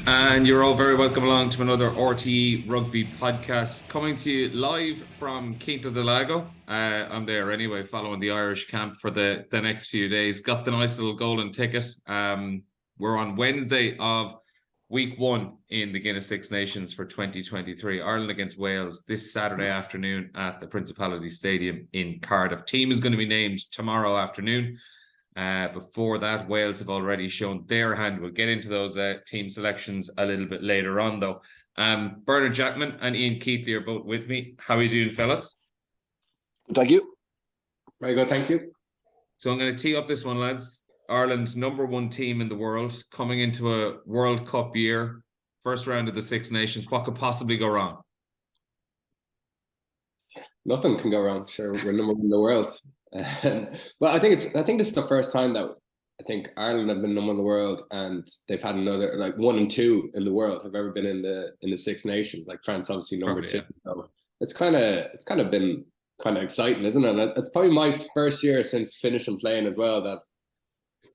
And you're all very welcome along to another RTÉ Rugby podcast coming to you live from Quinta del Lago. I'm there anyway, following the Irish camp for the next few days. Got the nice little golden ticket. We're on Wednesday of week one in the Guinness Six Nations for 2023. Ireland against Wales this Saturday afternoon at the Principality Stadium in Cardiff. Team is going to be named tomorrow afternoon. Before that, Wales have already shown their hand. We'll get into those team selections a little bit later on, though. Bernard Jackman and Ian Keatley are both with me. How are you doing, fellas? Thank you. Very good, thank you. So I'm going to tee up this one, lads. Ireland's number one team in the world, coming into a World Cup year, first round of the Six Nations. What could possibly go wrong? Nothing can go wrong. Sure, we're number one in the world. But I think this is the first time that I think Ireland have been number one in the world, and they've had another like 1 and 2 in the world have ever been in the Six Nations. Like France, obviously number two. Yeah. So it's kind of been kind of exciting, isn't it? And it's probably my first year since finishing playing as well that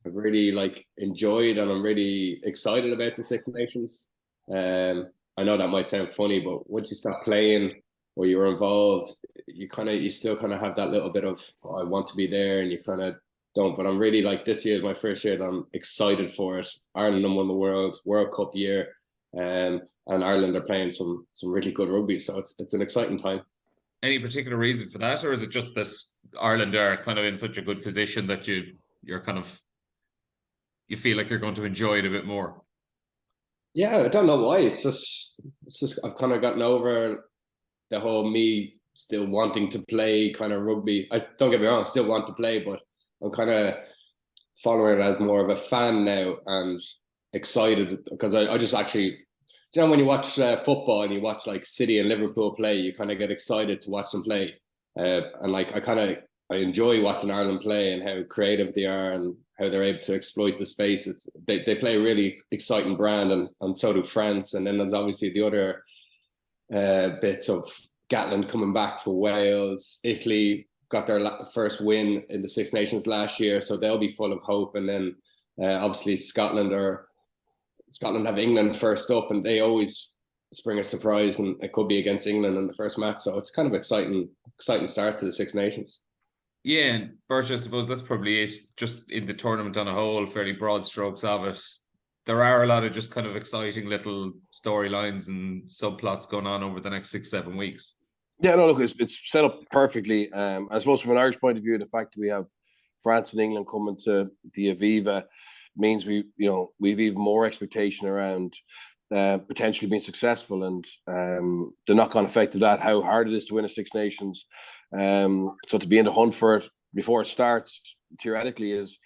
I've really like enjoyed, and I'm really excited about the Six Nations. I know that might sound funny, but once you start playing or you're involved, you still kind of have that little bit of, oh, I want to be there, and you kind of don't. But I'm really like, this year is my first year that I'm excited for it. Ireland number one in the World Cup year, and Ireland are playing some really good rugby, so it's an exciting time. Any particular reason for that, or is it just that Ireland are kind of in such a good position that you feel like you're going to enjoy it a bit more? Yeah, I don't know why. It's just I've kind of gotten over the whole me still wanting to play kind of rugby. I don't get me wrong, I still want to play, but I'm kind of following it as more of a fan now and excited because I just actually, you know, when you watch football and you watch like City and Liverpool play, you kind of get excited to watch them play. And like I enjoy watching Ireland play and how creative they are and how they're able to exploit the space. They play a really exciting brand, and so do France. And then there's obviously the other bits of Gatland coming back for Wales. Italy got their first win in the Six Nations last year, so they'll be full of hope. And then obviously Scotland have England first up, and they always spring a surprise, and it could be against England in the first match. So it's kind of exciting start to the Six Nations. Yeah, and Bert, I suppose that's probably it. Just in the tournament on a whole, fairly broad strokes of it. There are a lot of just kind of exciting little storylines and subplots going on over the next 6-7 weeks. Yeah, no, look, it's set up perfectly. I suppose from an Irish point of view, the fact that we have France and England coming to the Aviva means we've even more expectation around potentially being successful, and the knock-on effect of that, how hard it is to win a Six Nations. So to be in the hunt for it before it starts, theoretically, is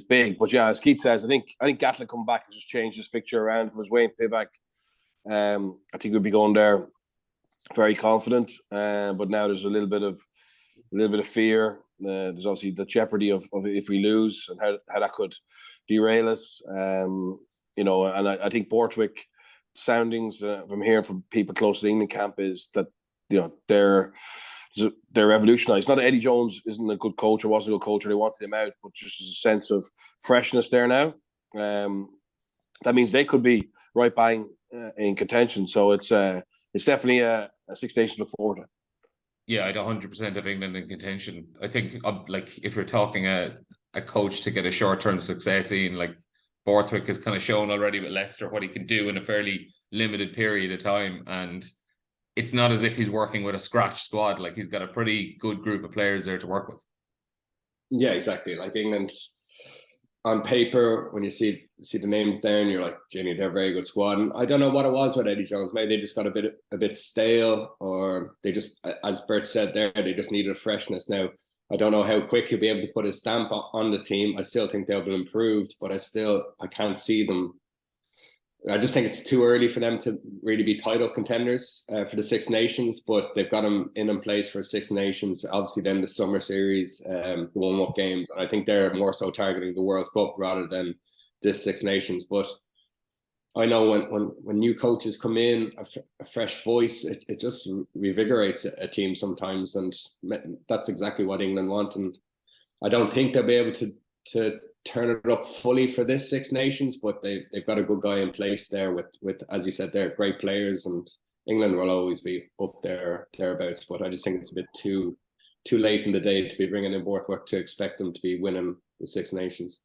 big. But yeah, as Keith says, I think Keatley come back and just change his fixture around for his Wayne Pibak. I think we'll be going there very confident. But now there's a little bit of fear. There's obviously the jeopardy of if we lose and how that could derail us. And I think Borthwick soundings from hearing from people close to the England camp is that they're revolutionised. Not that Eddie Jones isn't a good coach or wasn't a good coach, or they wanted him out, but just as a sense of freshness there now. That means they could be right bang in contention. So it's definitely a Six Nations to look forward to. Yeah, I'd 100% have England in contention. I think like if you're talking a coach to get a short-term success in, like Borthwick has kind of shown already with Leicester what he can do in a fairly limited period of time, and it's not as if he's working with a scratch squad. Like, he's got a pretty good group of players there to work with. Yeah, exactly. Like England on paper, when you see the names there, and you're like, Jenny, they're a very good squad. And I don't know what it was with Eddie Jones. Maybe they just got a bit stale, or they just, as Bert said there, they just needed a freshness. Now, I don't know how quick he'll be able to put his stamp on the team. I still think they'll be improved, but I can't see them. I just think it's too early for them to really be title contenders for the Six Nations, but they've got them in place for Six Nations. Obviously, then the summer series, the warm-up games. I think they're more so targeting the World Cup rather than this Six Nations. But I know when new coaches come in, a fresh voice, it just revigorates a team sometimes, and that's exactly what England want. And I don't think they'll be able to to turn it up fully for this Six Nations, but they've got a good guy in place there with as you said, they're great players, and England will always be up there thereabouts. But I just think it's a bit too late in the day to be bringing in Borthwick to expect them to be winning the Six Nations.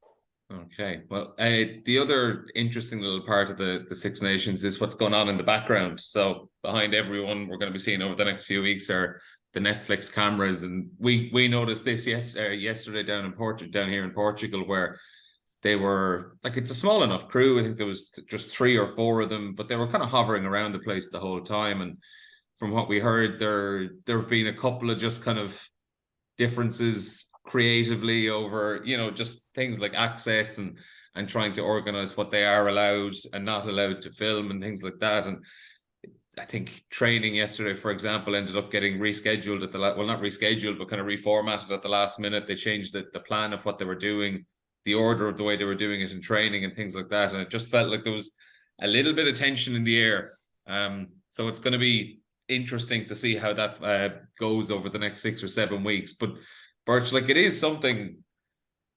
Okay, well, the other interesting little part of the Six Nations is what's going on in the background. So behind everyone we're going to be seeing over the next few weeks are the Netflix cameras, and we noticed this yesterday down here in Portugal, where they were like, it's a small enough crew. I think there was just 3 or 4 of them, but they were kind of hovering around the place the whole time. And from what we heard, there have been a couple of just kind of differences creatively over, you know, just things like access and trying to organize what they are allowed and not allowed to film and things like that. And I think training yesterday, for example, ended up getting rescheduled at not rescheduled, but kind of reformatted at the last minute. They changed the plan of what they were doing, the order of the way they were doing it in training and things like that. And it just felt like there was a little bit of tension in the air. So it's going to be interesting to see how that goes over the next 6 or 7 weeks. But Birch, like, it is something,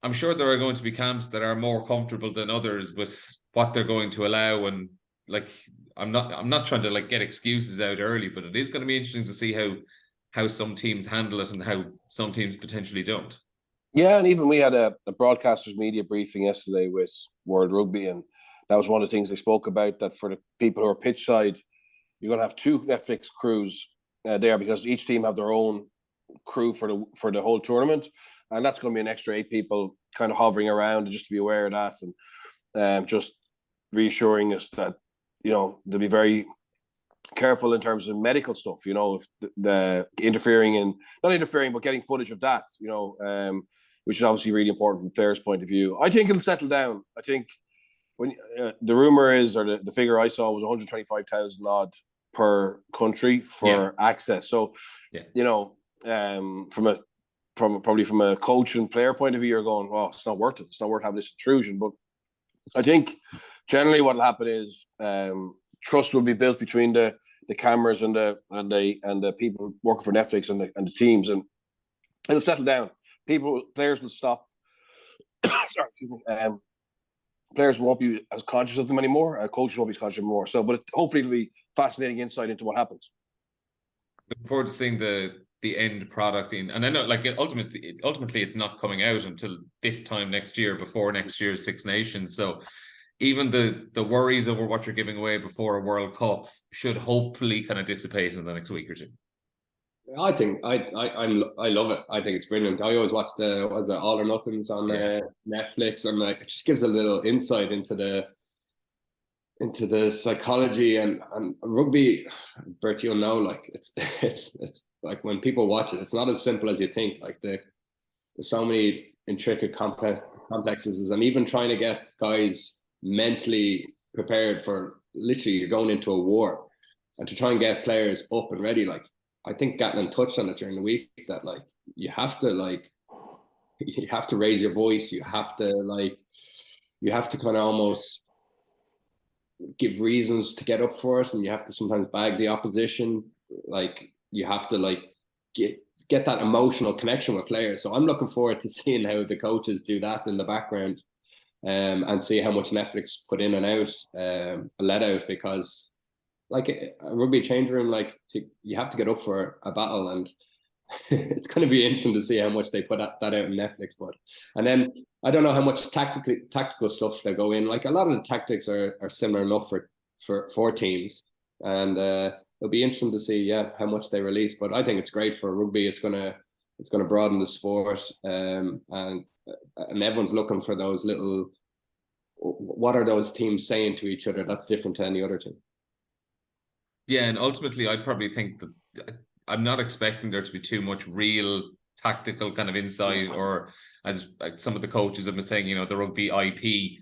I'm sure there are going to be camps that are more comfortable than others with what they're going to allow. And like, I'm not trying to like get excuses out early, but it is going to be interesting to see how some teams handle it and how some teams potentially don't. Yeah, and even we had a broadcasters media briefing yesterday with World Rugby, and that was one of the things they spoke about, that for the people who are pitch side, you're going to have 2 Netflix crews there, because each team have their own crew for the whole tournament, and that's going to be an extra 8 people kind of hovering around, and just to be aware of that, and just reassuring us that, you know, they'll be very careful in terms of medical stuff, you know, if the not interfering, but getting footage of that, you know, which is obviously really important from players' point of view. I think it'll settle down. I think when the rumor is, or the figure I saw was 125,000 odd per country for access. So, you know, probably from a coach and player point of view, you're going, oh, it's not worth it. It's not worth having this intrusion. But I think generally what will happen is trust will be built between the cameras and the people working for Netflix and the teams, and it'll settle down. Players will stop. Sorry, excuse me. Players won't be as conscious of them anymore. Coaches won't be conscious anymore. So, but hopefully it'll be fascinating insight into what happens. Looking forward to seeing the end product and I know, like, ultimately it's not coming out until this time next year, before next year's Six Nations. So even the worries over what you're giving away before a World Cup should hopefully kind of dissipate in the next week or 2. I think I love it. I think it's brilliant. I always watch the All or Nothings on Netflix, and like, it just gives a little insight into the psychology and rugby. Bert, you'll know, like, it's like, when people watch it, it's not as simple as you think. Like, there's so many intricate complexes, and even trying to get guys mentally prepared for, literally, you're going into a war, and to try and get players up and ready. Like, I think Gatlin touched on it during the week, that like you have to raise your voice. You have to kind of almost give reasons to get up for it, and you have to sometimes bag the opposition. Like, you have to like get that emotional connection with players. So I'm looking forward to seeing how the coaches do that in the background, and see how much Netflix put in and out, let out, because like a rugby change room, like, you have to get up for a battle, and it's going to be interesting to see how much they put that out on Netflix. And then I don't know how much tactical stuff they go in. Like, a lot of the tactics are similar enough for teams, and it'll be interesting to see how much they release. But I think it's great for rugby. It's gonna broaden the sport, and everyone's looking for those little, what are those teams saying to each other that's different to any other team. Yeah, and ultimately, I probably think that I'm not expecting there to be too much real tactical kind of insight, or as like some of the coaches have been saying, you know, the rugby IP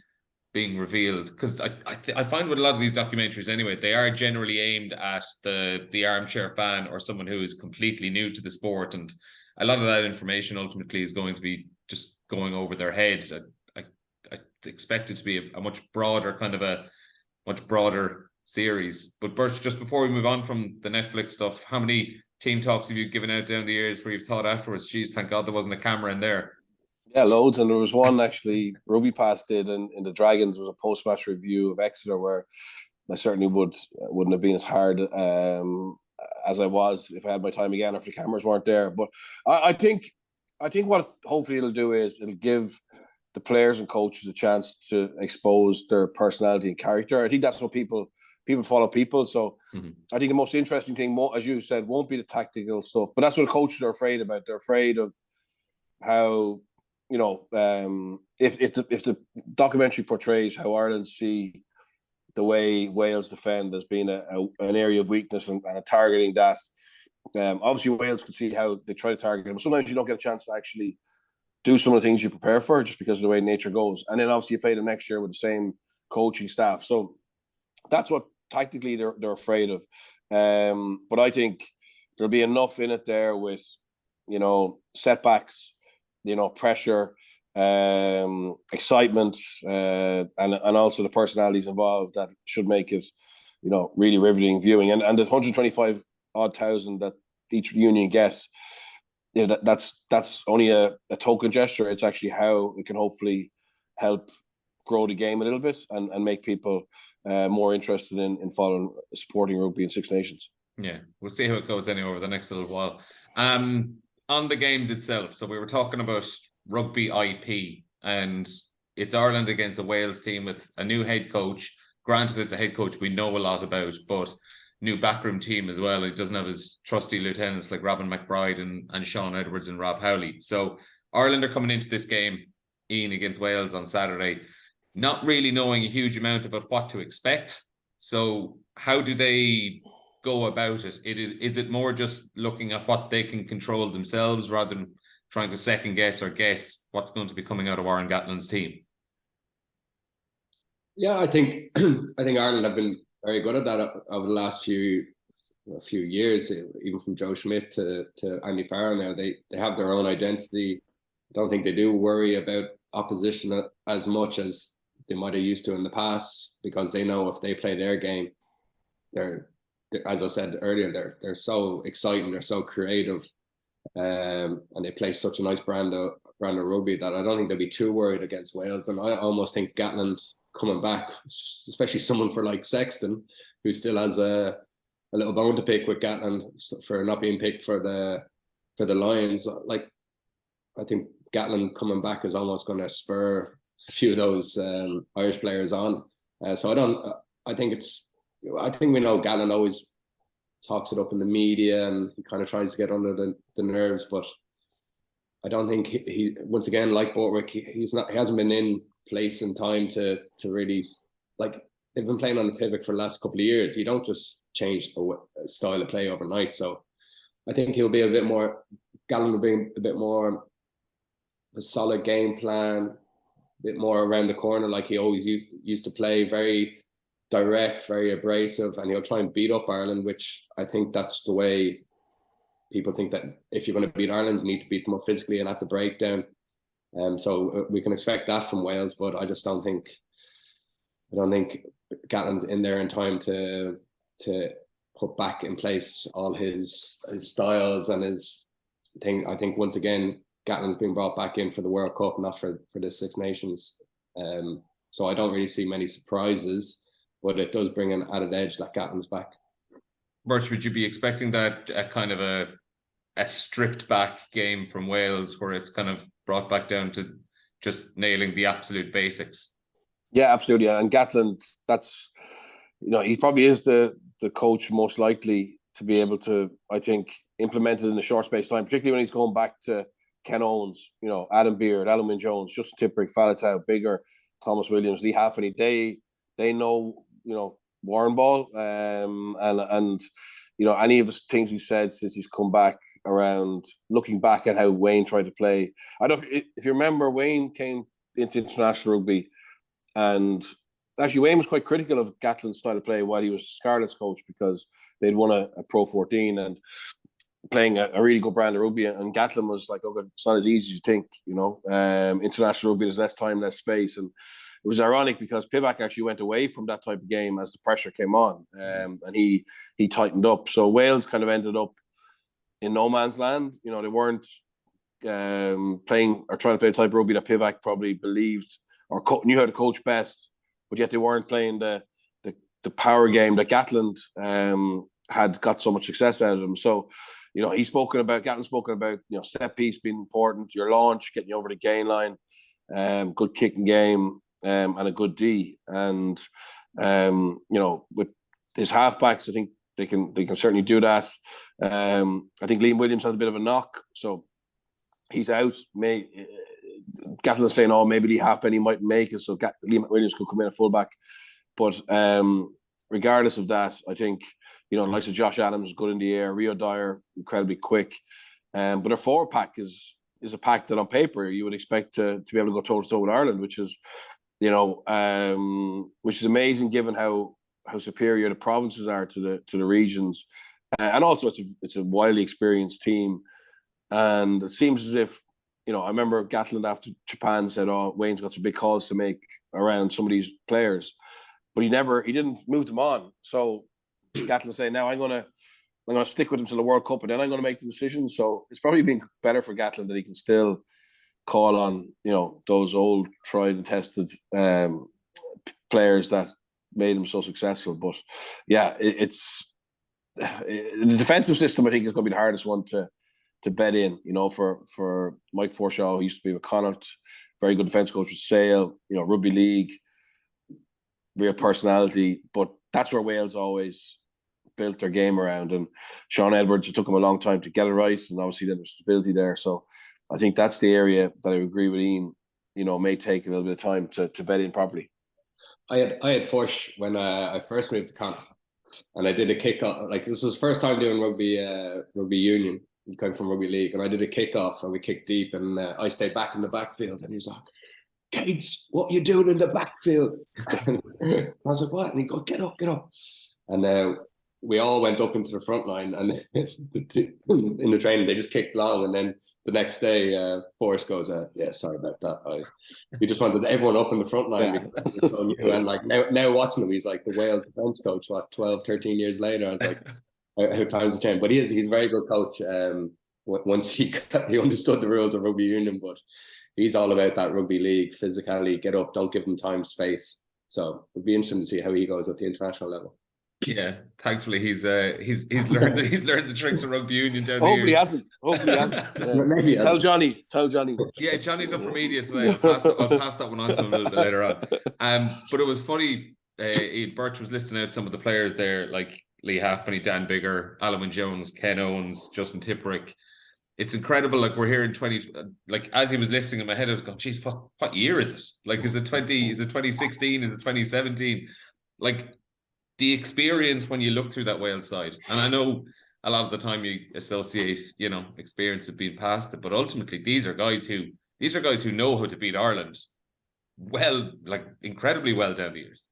being revealed. Because I find with a lot of these documentaries anyway, they are generally aimed at the armchair fan or someone who is completely new to the sport, and a lot of that information ultimately is going to be just going over their heads. I expect it to be a much broader series. But Bert, just before we move on from the Netflix stuff, how many team talks have you given out down the years where you've thought afterwards, geez, thank God there wasn't a camera in there? Yeah, loads. And there was one actually Rugby Pass did in the Dragons was a post-match review of Exeter where I certainly wouldn't have been as hard as I was if I had my time again or if the cameras weren't there. But I think what hopefully it'll do is it'll give the players and coaches a chance to expose their personality and character. I think that's what people follow people. So I think the most interesting thing, as you said, won't be the tactical stuff, but that's what coaches are afraid about. They're afraid of how, if the documentary portrays how Ireland see the way Wales defend as being an area of weakness and targeting that. Obviously, Wales can see how they try to target them. Sometimes you don't get a chance to actually do some of the things you prepare for just because of the way nature goes. And then obviously you play the next year with the same coaching staff. So that's what tactically they're afraid of. But I think there'll be enough in it there with, setbacks, pressure, excitement, and also the personalities involved that should make it, really riveting viewing. And the 125 odd thousand that each union gets, that's only a token gesture. It's actually how it can hopefully help grow the game a little bit and make people more interested in following supporting rugby in Six Nations. Yeah, we'll see how it goes anyway over the next little while. On the games itself, so we were talking about rugby IP, and it's Ireland against a Wales team with a new head coach. Granted, it's a head coach we know a lot about, but new backroom team as well. It doesn't have his trusty lieutenants like Robin McBride and Sean Edwards and Rob Howley. So Ireland are coming into this game, Ian, against Wales on Saturday, not really knowing a huge amount about what to expect. So how do they go about it? Is it more just looking at what they can control themselves rather than trying to second guess or guess what's going to be coming out of Warren Gatland's team? Yeah, I think Ireland have been very good at that over the last few years, even from Joe Schmidt to Andy Farrell now. They have their own identity. I don't think they do worry about opposition as much as they might have used to in the past, because they know if they play their game, they're as I said earlier, they're so exciting, they're so creative, and they play such a nice brand of rugby that I don't think they'll be too worried against Wales. And I almost think Gatland coming back, especially someone for like Sexton, who still has a little bone to pick with Gatland for not being picked for the Lions. Like, I think Gatland coming back is almost going to spur a few of those Irish players on. I think we know Gatland always talks it up in the media and he kind of tries to get under the nerves, but I don't think he once again, like Bortwick, he hasn't been in place and time to really, like, they've been playing on the pivot for the last couple of years. You don't just change a style of play overnight. So I think Gatland will be a bit more a solid game plan, a bit more around the corner like he always used to play, very direct, very abrasive, and he'll try and beat up Ireland, which I think that's the way people think that if you're going to beat Ireland, you need to beat them up physically and at the breakdown. So we can expect that from Wales, but I don't think Gatland's in there in time to put back in place all his styles and his thing. I think once again, Gatland's been brought back in for the World Cup, not for the Six Nations. So I don't really see many surprises, but it does bring an added edge that Gatland's back. Birch, would you be expecting that a kind of a stripped back game from Wales where it's kind of brought back down to just nailing the absolute basics? Yeah, absolutely. And Gatland, that's, he probably is the coach most likely to be able to, I think, implement it in a short space of time, particularly when he's going back to Ken Owens, Adam Beard, Alan Wynne Jones, Justin Tipuric, Faletau, Bigger, Thomas Williams, Lee Halfpenny. They know, Warren Ball, and any of the things he said since he's come back around, looking back at how Wayne tried to play. I don't know if you remember, Wayne came into international rugby, and actually Wayne was quite critical of Gatland's style of play while he was Scarlet's coach, because they'd won a Pro 14 and playing a really good brand of rugby. And Gatland was like, "Oh, it's not as easy as you think." International rugby, there's less time, less space, and it was ironic because Pivac actually went away from that type of game as the pressure came on, and he tightened up. So Wales kind of ended up in no man's land. They weren't playing or trying to play the type of rugby that Pivac probably believed or knew how to coach best, but yet they weren't playing the power game that Gatland had got so much success out of them. So, Gatland's spoken about, set piece being important, your launch, getting you over the gain line, good kicking game, and a good D. And, with his halfbacks, I think they can certainly do that. I think Liam Williams has a bit of a knock, so he's out. Gatland's saying, maybe the halfpenny might make it, so Liam Williams could come in at fullback. But regardless of that, I think, the likes of Josh Adams is good in the air, Rio Dyer incredibly quick. But their forward pack is a pack that on paper you would expect to be able to go toe to toe with Ireland, which is amazing given how superior the provinces are to the regions, and also it's a wildly experienced team. And it seems as if, I remember Gatland after Japan said, Wayne's got some big calls to make around some of these players, but he didn't move them on. So Gatland saying, now I'm gonna stick with him to the World Cup, and then I'm gonna make the decision. So it's probably been better for Gatland that he can still call on, those old tried and tested players that made him so successful. But yeah, it's the defensive system, I think, is going to be the hardest one to bet in, for Mike Forshaw, who used to be with Connacht, very good defence coach with Sale, rugby league, real personality. But that's where Wales always built their game around. And Sean Edwards, it took him a long time to get it right, and obviously then there's stability there. So I think that's the area that I agree with Ian, may take a little bit of time to bet in properly. I had Forsh when I first moved to Connacht, and I did a kickoff. Like, this was the first time doing rugby union. He came from rugby league, and I did a kickoff, and we kicked deep, and I stayed back in the backfield, and he was like, "Cates, what are you doing in the backfield?" And I was like, "What?" And he goes, "Get up, get up." And we all went up into the front line, and in the training they just kicked long, and then the next day Forrest goes, "Yeah, sorry about that. We just wanted everyone up in the front line because it was so new." And like now watching him, he's like the Wales defence coach. 12, 13 years later, I was like, how times have changed. But he's a very good coach. Once he understood the rules of rugby union, but he's all about that rugby league physicality. Get up, don't give them time, space. So it'd be interesting to see how he goes at the international level. Yeah, thankfully he's learned the tricks of rugby union down the Hopefully years. Hopefully he hasn't. Yeah. Maybe Tell Johnny. Yeah, Johnny's up for media today. I'll pass that one on to him a little bit later on. But it was funny. Birch was listing out some of the players there, like Lee Halfpenny, Dan Bigger, Alan Jones, Ken Owens, Justin Tipperick. It's incredible. Like, we're here in 20. Like, as he was listing in my head, I was going, "Geez, what year is it? Like, is it 2016? Is it 2017? Like, the experience when you look through that Wales side." And I know a lot of the time you associate, experience with being past it, but ultimately these are guys who know how to beat Ireland well, like incredibly well down the years.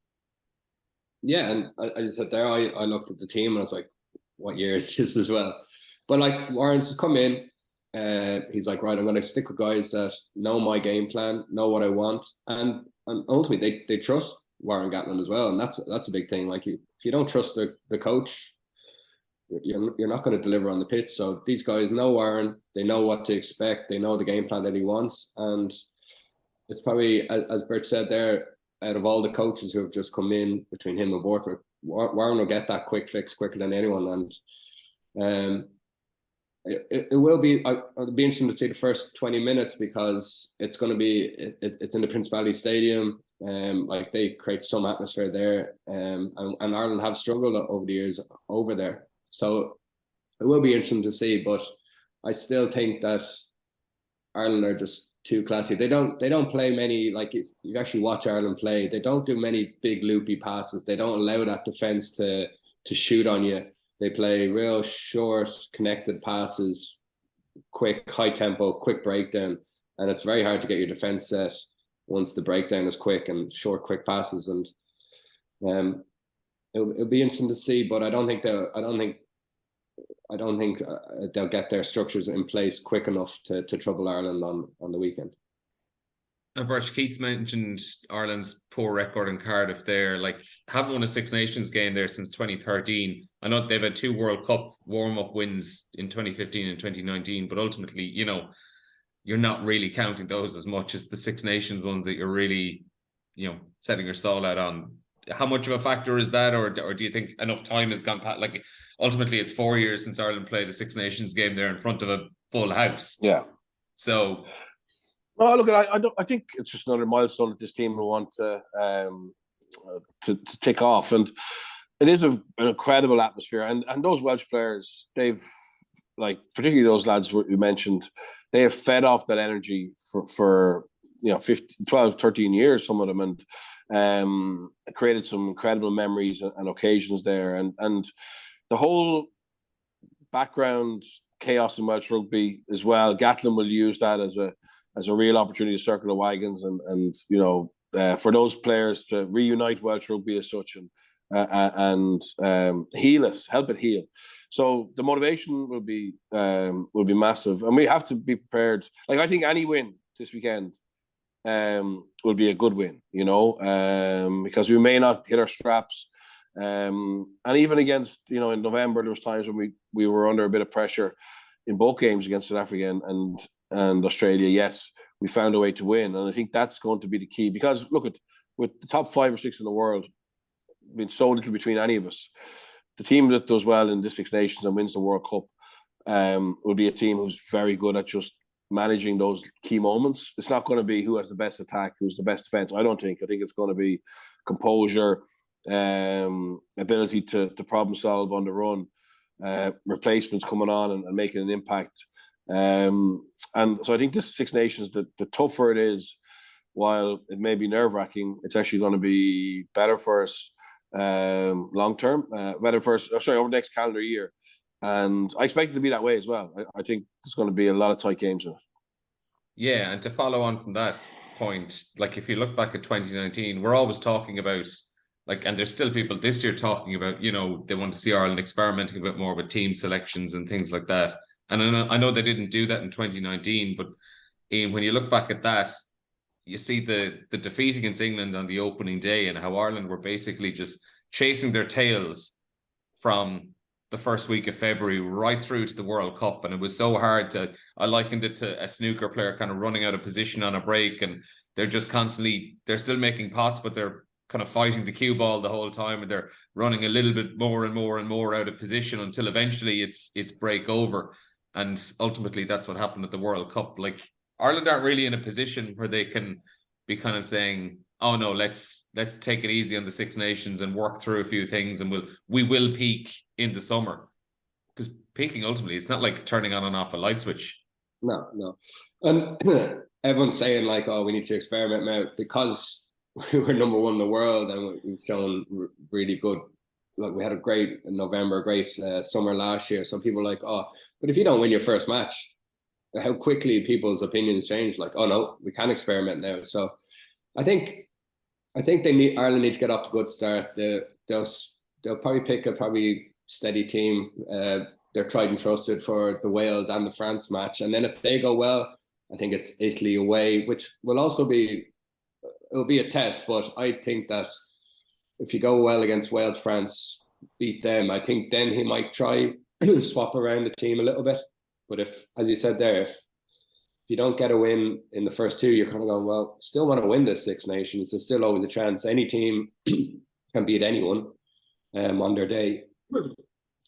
Yeah, and I just said there, I looked at the team and I was like, what year is this as well? But like, Warren's come in, he's like, right, I'm going to stick with guys that know my game plan, know what I want, and ultimately they trust Warren Gatland as well, and that's a big thing. Like, if you don't trust the coach, you're not going to deliver on the pitch. So these guys know Warren, they know what to expect, they know the game plan that he wants, and it's probably, as Bert said there, out of all the coaches who have just come in between him and Borthwick, Warren will get that quick fix quicker than anyone. And it will be, it'll be interesting to see the first 20 minutes, because it's going to be, it's in the Principality Stadium. Like, they create some atmosphere there, and Ireland have struggled over the years over there. So it will be interesting to see, but I still think that Ireland are just too classy. They don't play many, like, if you actually watch Ireland play, they don't do many big loopy passes. They don't allow that defense to shoot on you. They play real short, connected passes, quick, high tempo, quick breakdown, and it's very hard to get your defense set once the breakdown is quick and short, quick passes. And it'll be interesting to see, but I don't think they'll get their structures in place quick enough to trouble Ireland on the weekend. Birch, Keats mentioned Ireland's poor record in Cardiff there. Like, haven't won a Six Nations game there since 2013. I know they've had 2 World Cup warm-up wins in 2015 and 2019, but ultimately, you're not really counting those as much as the Six Nations ones that you're really, setting your stall out on. How much of a factor is that, or do you think enough time has gone past? Like, ultimately, it's 4 years since Ireland played a Six Nations game there in front of a full house. Yeah. So, no, look, I think it's just another milestone that this team will want to tick off, and it is an incredible atmosphere. And those Welsh players, they've, like, particularly those lads you mentioned, they have fed off that energy for 12, 13 years, some of them, and created some incredible memories and occasions there. And the whole background chaos in Welsh rugby as well, Gatlin will use that as a real opportunity to circle the wagons and for those players to reunite Welsh rugby as such, and heal us, help it heal. So the motivation will be massive, and we have to be prepared. Like, I think any win this weekend will be a good win, because we may not hit our straps. And even against, in November, there was times when we were under a bit of pressure in both games against South Africa and Australia. Yes, we found a way to win, and I think that's going to be the key. Because look, with the top 5 or 6 in the world, been so little between any of us, the team that does well in the Six Nations and wins the World Cup will be a team who's very good at just managing those key moments. It's not going to be who has the best attack, who's the best defense. I think it's going to be composure, ability to problem solve on the run, replacements coming on and making an impact. And so I think this Six Nations, the tougher it is, while it may be nerve-wracking, it's actually going to be better for us long term, better for us, over the next calendar year. And I expect it to be that way as well. I think there's going to be a lot of tight games in it. Yeah, and to follow on from that point, like, if you look back at 2019, we're always talking about, like, and there's still people this year talking about, they want to see Ireland experimenting a bit more with team selections and things like that. And I know they didn't do that in 2019, but Ian, when you look back at that, you see the defeat against England on the opening day and how Ireland were basically just chasing their tails from the first week of February right through to the World Cup. And it was so hard I likened it to a snooker player kind of running out of position on a break, and they're just constantly, they're still making pots, but they're kind of fighting the cue ball the whole time, and they're running a little bit more and more and more out of position until eventually it's break over. And ultimately that's what happened at the World Cup. Like, Ireland aren't really in a position where they can be kind of saying, oh no, let's take it easy on the Six Nations and work through a few things, and we will peak in the summer. Because peaking, ultimately, it's not like turning on and off a light switch. No. And everyone's saying, like, oh, we need to experiment now because we were number 1 in the world and we've shown really good. Like, we had a great November, great summer last year. So people are like, oh, but if you don't win your first match, how quickly people's opinions change. Like, oh no, we can experiment now. So I think Ireland need to get off to a good start. They'll probably pick a steady team. They're tried and trusted for the Wales and the France match. And then if they go well, I think it's Italy away, which will also it'll be a test. But I think that if you go well against Wales, France, beat them, I think then he might try swap around the team a little bit. But if, as you said there, if you don't get a win in the first 2, you're kind of going, well, still want to win this Six Nations. There's still always a chance. Any team can beat anyone on their day.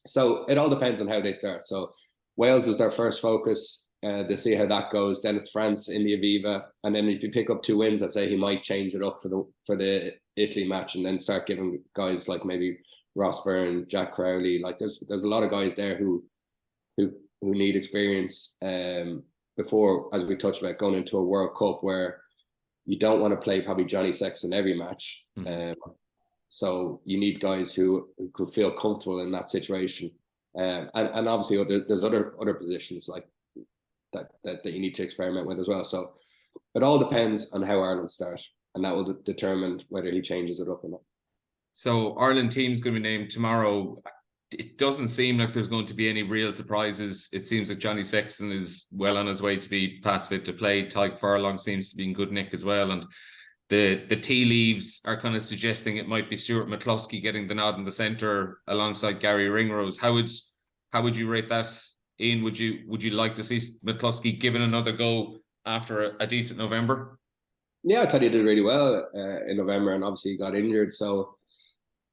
So it all depends on how they start. So Wales is their first focus. They see how that goes. Then it's France in the Aviva. And then if you pick up 2 wins, I'd say he might change it up for the Italy match and then start giving guys like maybe Ross Byrne, Jack Crowley. Like, there's a lot of guys there who need experience before, as we touched about, going into a World Cup where you don't want to play probably Johnny Sexton every match. So you need guys who could feel comfortable in that situation. And obviously there's other positions like that you need to experiment with as well. So it all depends on how Ireland start, and that will determine whether he changes it up or not. So Ireland team's going to be named tomorrow. It doesn't seem like there's going to be any real surprises. It seems like Johnny Sexton is well on his way to be past fit to play. Tyke Furlong seems to be in good nick as well. And the tea leaves are kind of suggesting it might be Stuart McCloskey getting the nod in the centre alongside Gary Ringrose. How would you rate that, Ian? Would you like to see McCloskey given another go after a decent November? Yeah, I thought he did really well in November, and obviously he got injured. So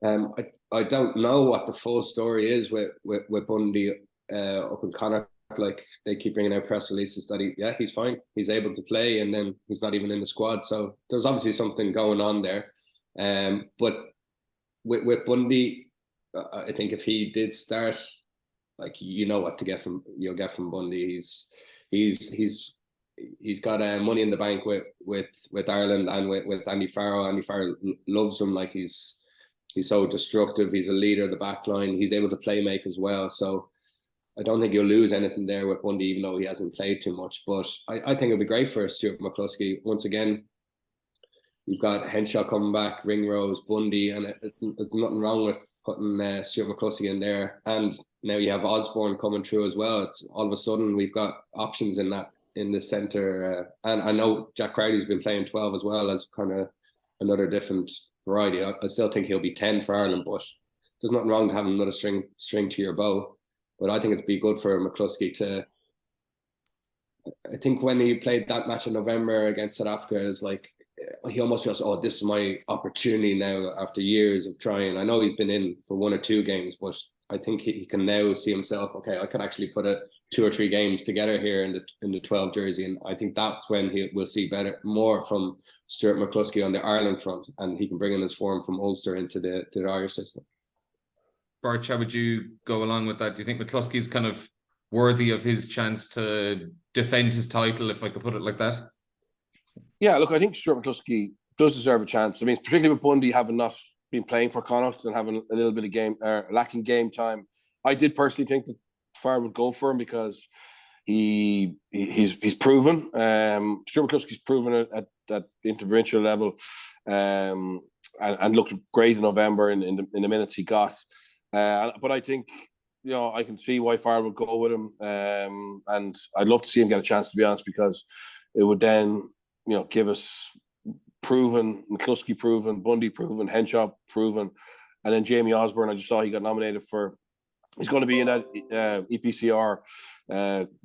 I don't know what the full story is with Bundy up in Connacht. Like, they keep bringing out press releases that he's fine, he's able to play, and then he's not even in the squad. So there's obviously something going on there. But with Bundy, I think if he did start, like, you know what you'll get from Bundy. He's got money in the bank with Ireland and with Andy Farrell. Andy Farrell loves him. Like, he's so destructive. He's a leader of the back line. He's able to play make as well. So I don't think you'll lose anything there with Bundy, even though he hasn't played too much. But I think it'll be great for Stuart McCluskey. Once again, you've got Henshaw coming back, Ringrose, Bundy, and it's nothing wrong with putting Stuart McCluskey in there. And now you have Osborne coming through as well. It's all of a sudden we've got options in the centre. And I know Jack Crowley's been playing 12 as well, as kind of another different variety. I still think he'll be 10 for Ireland, but there's nothing wrong to having another string to your bow. But I think it'd be good for McCluskey to. I think when he played that match in November against South Africa, it's like he almost feels, oh, this is my opportunity now after years of trying. I know he's been in for 1 or 2 games, but I think he can now see himself, okay, I could actually put 2 or 3 games together here in the 12 jersey, and I think that's when we'll see more from Stuart McCluskey on the Ireland front, and he can bring in his form from Ulster into the Irish system. Birch, how would you go along with that? Do you think McCluskey's kind of worthy of his chance to defend his title, if I could put it like that? Yeah, look, I think Stuart McCluskey does deserve a chance. I mean, particularly with Bundy having not been playing for Connacht and having a little bit of lacking game time. I did personally think that Farrell would go for him because he's proven. Stuart McCluskey's proven it at that interprovincial level, and looked great in November in the minutes he got. But I think, I can see why Farrell would go with him, and I'd love to see him get a chance, to be honest, because it would then give us proven, McCluskey proven, Bundy proven, Henshaw proven, and then Jamie Osborne. I just saw he got nominated for. He's going to be in that EPCR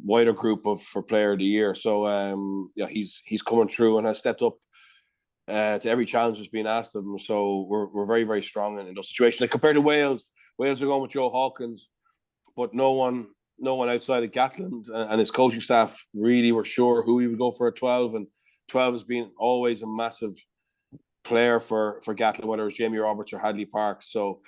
wider group for Player of the Year. So he's coming through and has stepped up to every challenge that's being asked of him. So we're very, very strong in those situations. Like, compared to Wales are going with Joe Hawkins, but no one outside of Gatland and his coaching staff really were sure who he would go for at 12. And 12 has been always a massive player for Gatland, whether it's Jamie Roberts or Hadley Parks. So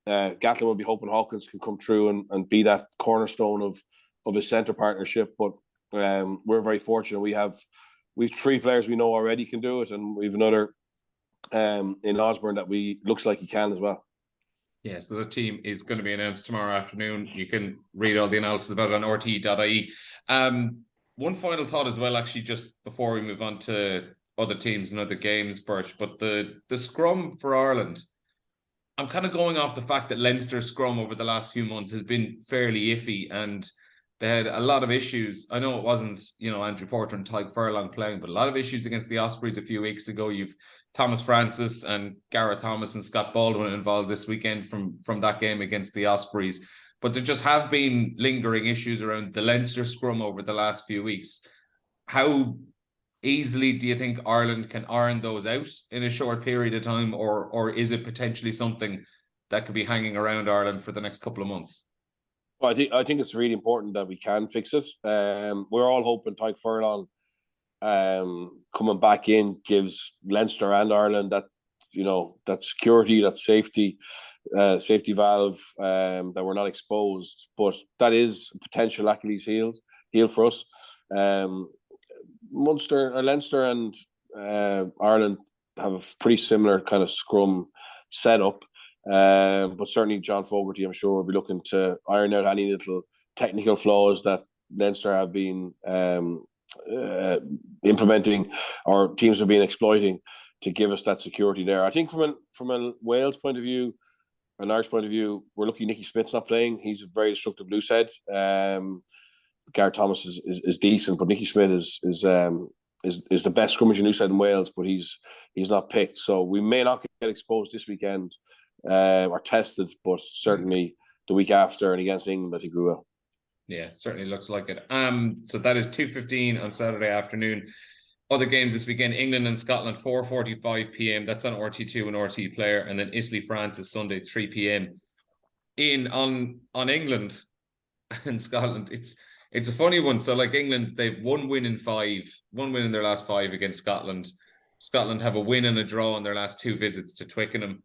Gatland will be hoping Hawkins can come through and be that cornerstone of his centre partnership. But we're very fortunate. We've 3 players we know already can do it, and we've another in Osborne that looks like he can as well. Yeah, so the team is going to be announced tomorrow afternoon. You can read all the analysis about it on RTÉ.ie. One final thought as well, actually, just before we move on to other teams and other games, Bert, but the scrum for Ireland, I'm kind of going off the fact that Leinster's scrum over the last few months has been fairly iffy, and they had a lot of issues. I know it wasn't, Andrew Porter and Tyke Furlong playing, but a lot of issues against the Ospreys a few weeks ago. You've Thomas Francis and Gareth Thomas and Scott Baldwin involved this weekend from that game against the Ospreys. But there just have been lingering issues around the Leinster scrum over the last few weeks. How easily do you think Ireland can iron those out in a short period of time, or is it potentially something that could be hanging around Ireland for the next couple of months? Well, I think it's really important that we can fix it. We're all hoping Tyke Furlong coming back in gives Leinster and Ireland that that security, that safety valve, that we're not exposed. But that is a potential Achilles heel for us. Leinster and Ireland have a pretty similar kind of scrum setup. But certainly John Fogarty, I'm sure, will be looking to iron out any little technical flaws that Leinster have been implementing, or teams have been exploiting, to give us that security there. I think from a Wales point of view, an Irish point of view, we're lucky Nicky Smith's not playing. He's a very destructive loosehead. Gareth Thomas is decent, but Nicky Smith is the best scrummaging loosehead in Wales, but he's not picked. So we may not get exposed this weekend or tested, but certainly the week after and against England, I think we will. Yeah, certainly looks like it. So that is 2:15 on Saturday afternoon. Other games this weekend: England and Scotland, 4:45 p.m. That's on RT2 and RT Player, and then Italy France is Sunday, 3 p.m. On England and Scotland. It's a funny one. So like England, they've one win in their last 5 against Scotland. Scotland have a win and a draw in their last 2 visits to Twickenham.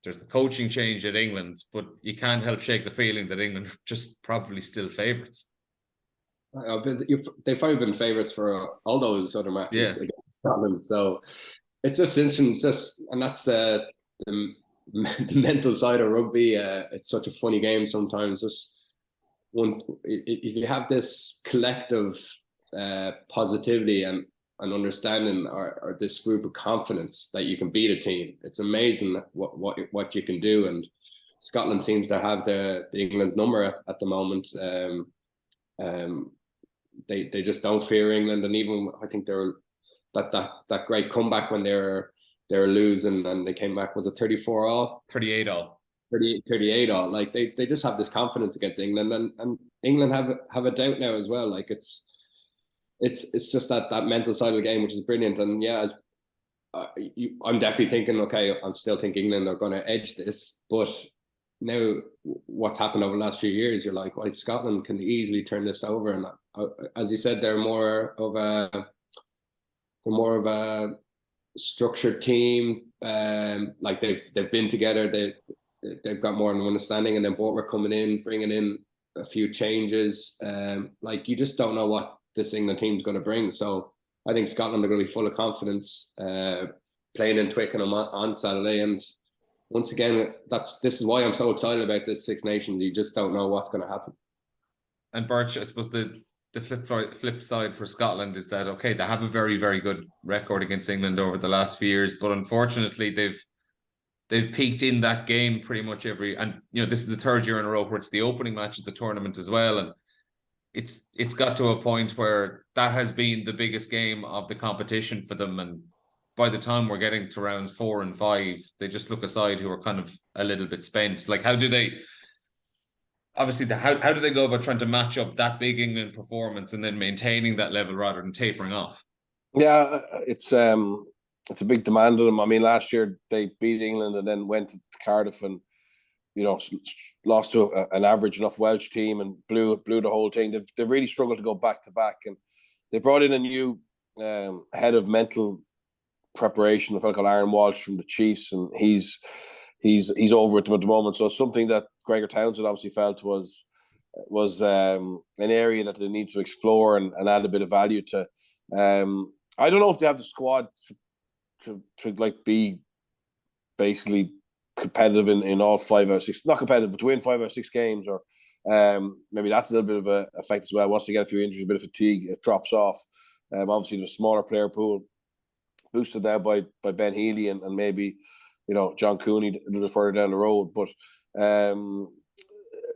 There's the coaching change at England, but you can't help shake the feeling that England are just probably still favourites. They've probably been favourites for all those other matches against Scotland. So it's just interesting. And that's the mental side of rugby. It's such a funny game sometimes. Just if you have this collective positivity and understanding, or this group of confidence that you can beat a team, it's amazing what you can do. And Scotland seems to have the England's number at the moment. They just don't fear England, and even I think they're that great comeback when they're losing and they came back, was it 34 all? 38 all. 38 all. Like they just have this confidence against England, and England have a doubt now as well. Like it's just that mental side of the game, which is brilliant. And yeah, I'm definitely thinking, okay, I'm still thinking England are going to edge this, but now what's happened over the last few years, you're like, well, Scotland can easily turn this over. And as you said, they're more of a structured team. Like they've been together. They've got more of an understanding, and then both were coming in, bringing in a few changes. Like you just don't know what this England team's going to bring. So I think Scotland are going to be full of confidence, playing in Twickenham on Saturday. And once again, this is why I'm so excited about this Six Nations. You just don't know what's going to happen. And Birch, I suppose the flip side for Scotland is that, okay, they have a very, very good record against England over the last few years, but unfortunately they've peaked in that game pretty much and this is the 3rd year in a row where it's the opening match of the tournament as well. And it's got to a point where that has been the biggest game of the competition for them. And by the time we're getting to rounds 4 and 5, they just look a side who are kind of a little bit spent. Like, how do they go about trying to match up that big England performance and then maintaining that level rather than tapering off? Yeah, it's a big demand on them. I mean, last year they beat England and then went to Cardiff and lost to an average enough Welsh team and blew the whole thing. They've really struggled to go back to back, and they brought in a new head of mental preparation, a fellow called Aaron Walsh from the Chiefs, and he's over at them at the moment. So it's something that Gregor Townsend obviously felt was an area that they need to explore and add a bit of value to. I don't know if they have the squad to like be basically competitive in all 5 out of 6, not competitive, but to win 5 out of 6 games, or maybe that's a little bit of an effect as well. Once they get a few injuries, a bit of fatigue, it drops off. Obviously, the smaller player pool boosted there by Ben Healy and maybe John Cooney a little further down the road. But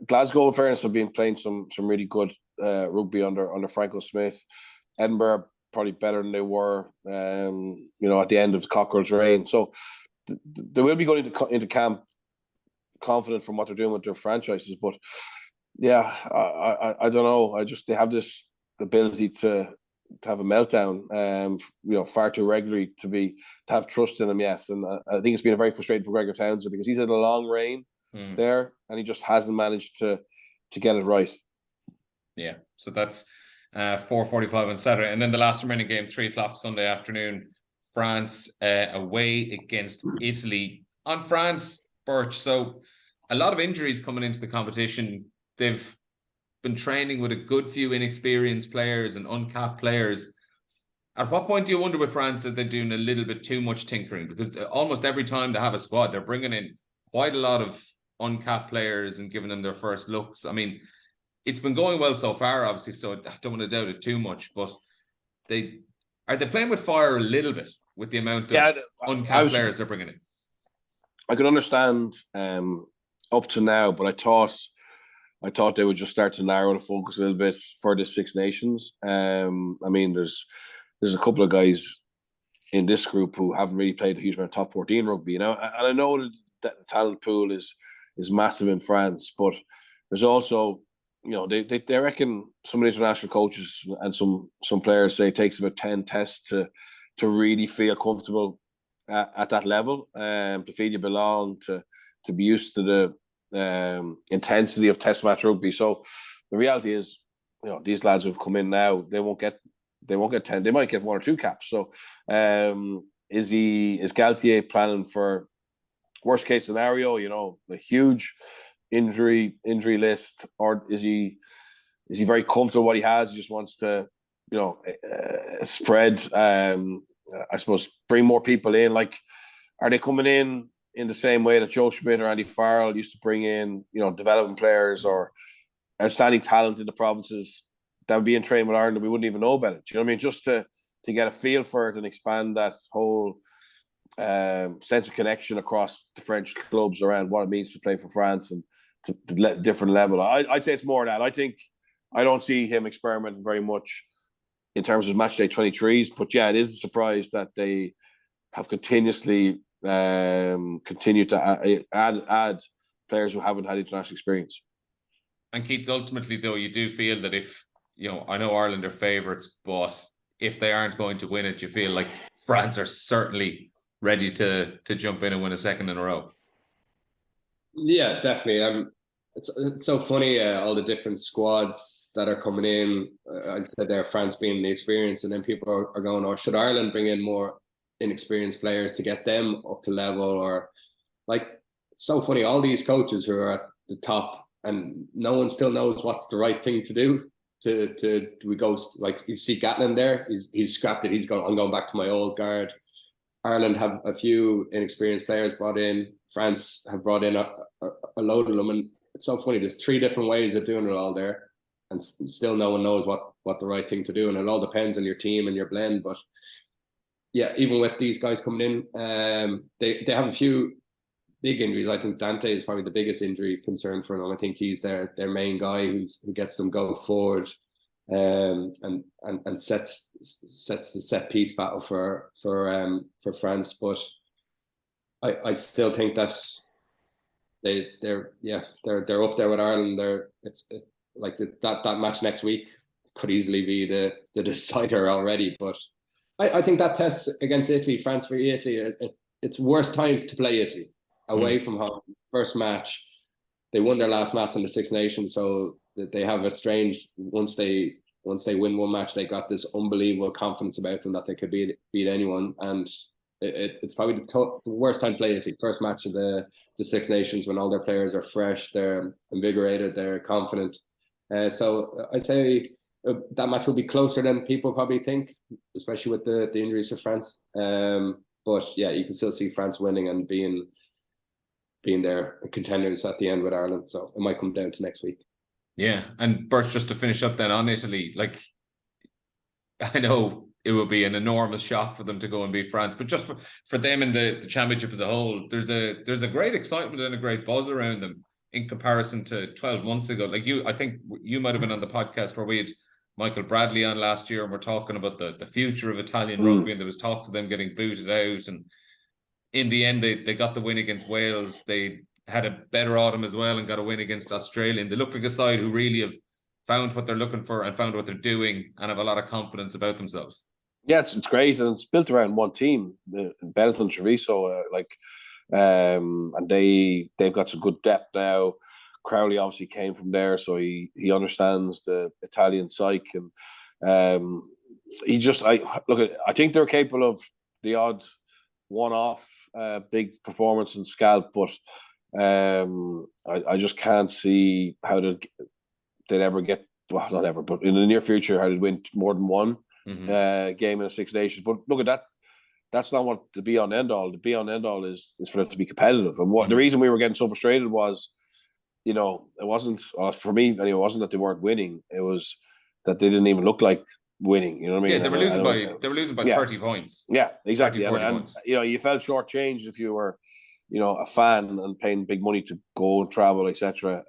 Glasgow, in fairness, have been playing some really good rugby under Franco Smith. Edinburgh probably better than they were, at the end of Cockerell's reign. So they will be going into camp confident from what they're doing with their franchises. But yeah, I don't know. They have this ability to have a meltdown, far too regularly to have trust in them. Yes, and I think it's been a very frustrating for Gregor Townsend because he's had a long reign there, and he just hasn't managed to get it right. Yeah, so that's 4:45 on Saturday, and then the last remaining game, 3:00 Sunday afternoon. France away against Italy. On France, Birch, so a lot of injuries coming into the competition. They've been training with a good few inexperienced players and uncapped players. At what point do you wonder with France that they're doing a little bit too much tinkering? Because almost every time they have a squad, they're bringing in quite a lot of uncapped players and giving them their first looks. I mean, it's been going well so far, obviously, so I don't want to doubt it too much, but are they playing with fire a little bit with the amount of uncapped players they're bringing in? I could understand up to now, but I thought they would just start to narrow the focus a little bit for the Six Nations. I mean, there's a couple of guys in this group who haven't really played a huge amount of top 14 rugby, and I know that the talent pool is massive in France, but there's also they reckon some of the international coaches and some players say it takes about 10 tests to really feel comfortable at that level, to feel you belong, to be used to the intensity of Test match rugby. So the reality is, these lads who've come in now, they won't get 10. They might get 1 or 2 caps. So is Galtier planning for worst case scenario? A huge injury list, or is he very comfortable with what he has? He just wants to spread. I suppose bring more people in. Like, are they coming in the same way that Joe Schmidt or Andy Farrell used to bring in, development players or outstanding talent in the provinces that would be in training with Ireland and we wouldn't even know about it? Do you know what I mean? Just to get a feel for it and expand that whole sense of connection across the French clubs around what it means to play for France and to different level. I'd say it's more that. I don't see him experimenting very much in terms of match day 23s, but yeah, it is a surprise that they have continuously continued to add players who haven't had international experience. And Keats, ultimately though, you do feel that if, I know Ireland are favourites, but if they aren't going to win it, you feel like France are certainly ready to jump in and win a second in a row. Yeah, definitely. It's so funny, all the different squads that are coming in. I said there, France being the experience, and then people are going, should Ireland bring in more inexperienced players to get them up to level? Or like, it's so funny, all these coaches who are at the top and no one still knows what's the right thing to do. We go, like, you see Gatlin there, he's scrapped it. I'm going back to my old guard. Ireland have a few inexperienced players brought in. France have brought in a load of them, and it's so funny. There's 3 different ways of doing it all there, and still no one knows what the right thing to do. And it all depends on your team and your blend. But yeah, even with these guys coming in, they have a few big injuries. I think Dante is probably the biggest injury concern for them. I think he's their main guy who gets them go forward, and sets the set piece battle for France. But I still think that they're up there with Ireland. That match next week could easily be the decider already. But I think that test against Italy, France for Italy, it's worst time to play Italy away from home. First match, they won their last match in the Six Nations, so that they have a strange, once they win one match, they got this unbelievable confidence about them that they could beat anyone. And it's probably the worst time to play Italy. First match of the Six Nations, when all their players are fresh, they're invigorated, they're confident. So I say that match will be closer than people probably think, especially with the injuries for France. But yeah, you can still see France winning and being their contenders at the end with Ireland. So it might come down to next week. Yeah, and Bert, just to finish up then on Italy, like, I know it would be an enormous shock for them to go and beat France, but just for them in the championship as a whole, there's a great excitement and a great buzz around them in comparison to 12 months ago. Like, I think you might have been on the podcast where we had Michael Bradley on last year, and we're talking about the future of Italian rugby, and there was talks of them getting booted out, and in the end they got the win against Wales. They had a better autumn as well and got a win against Australia, and they look like a side who really have found what they're looking for and found what they're doing and have a lot of confidence about themselves. Yeah, it's great, and it's built around one team, Benetton and Treviso, and they've got some good depth now. Crowley obviously came from there, so he understands the Italian psyche, and I think they're capable of the odd one-off big performance and scalp, but I just can't see how they'd ever get, well, not ever, but in the near future, how they'd win more than one game in a Six Nations. But look at that. That's not what the be-on end-all. The be-on end-all is for them to be competitive. And the reason we were getting so frustrated was, it wasn't, for me anyway, it wasn't that they weren't winning. It was that they didn't even look like winning. You know what I mean? Yeah, they were losing by 30 points. Yeah, exactly. 30, 40 points. You felt shortchanged if you were, a fan and paying big money to go and travel, etc.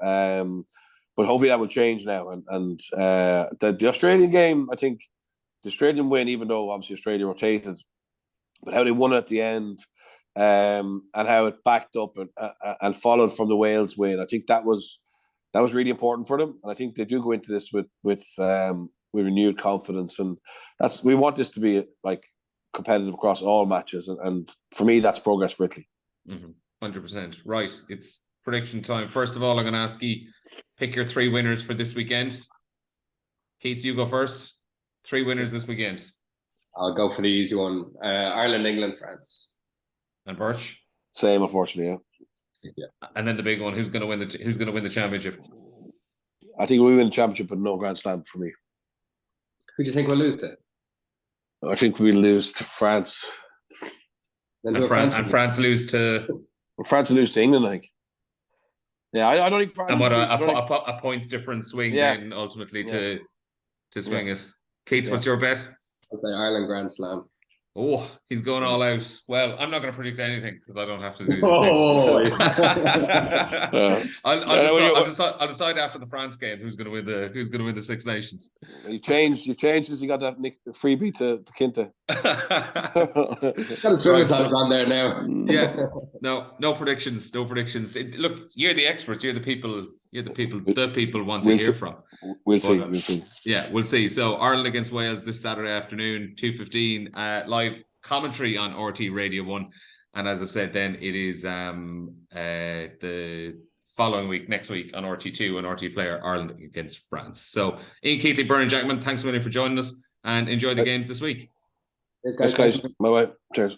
But hopefully that will change now. And the Australian game, I think, the Australian win, even though obviously Australia rotated, but how they won at the end, and how it backed up and followed from the Wales win, I think that was that was really important for them. And I think they do go into this with renewed confidence. And we want this to be like competitive across all matches. And for me, that's progress for Italy. 100%. Right. It's prediction time. First of all, I'm going to ask you, pick your 3 winners for this weekend. Keats, you go first. 3 winners this weekend. I'll go for the easy one. Ireland, England, France. And Birch? Same, unfortunately, yeah. And then the big one, who's going to win the championship? I think we win the championship, but no Grand Slam for me. Who do you think we'll lose to? I think we'll lose to France. And France lose to... France will lose to England, I think. Yeah, I don't think... And what a points difference swing then ultimately to swing it. Keats, what's your bet? I'll say Ireland Grand Slam. Oh, he's going all out. Well, I'm not going to predict anything because I don't have to do I'll decide after the France game who's going to win the Six Nations. You've changed since you got that freebie to Quinta. Got a trigger time on there now. Yeah, no predictions. Look, you're the experts. You're the people want to hear from. We'll see. Yeah, we'll see. So Ireland against Wales this Saturday afternoon, 2:15, live commentary on RTÉ Radio 1. And as I said, then it is the following week, next week on RT2 and RTÉ Player, Ireland against France. So Ian Keatley, Bernard Jackman, thanks a million for joining us and enjoy the games this week. Thanks, guys. Bye-bye. Cheers.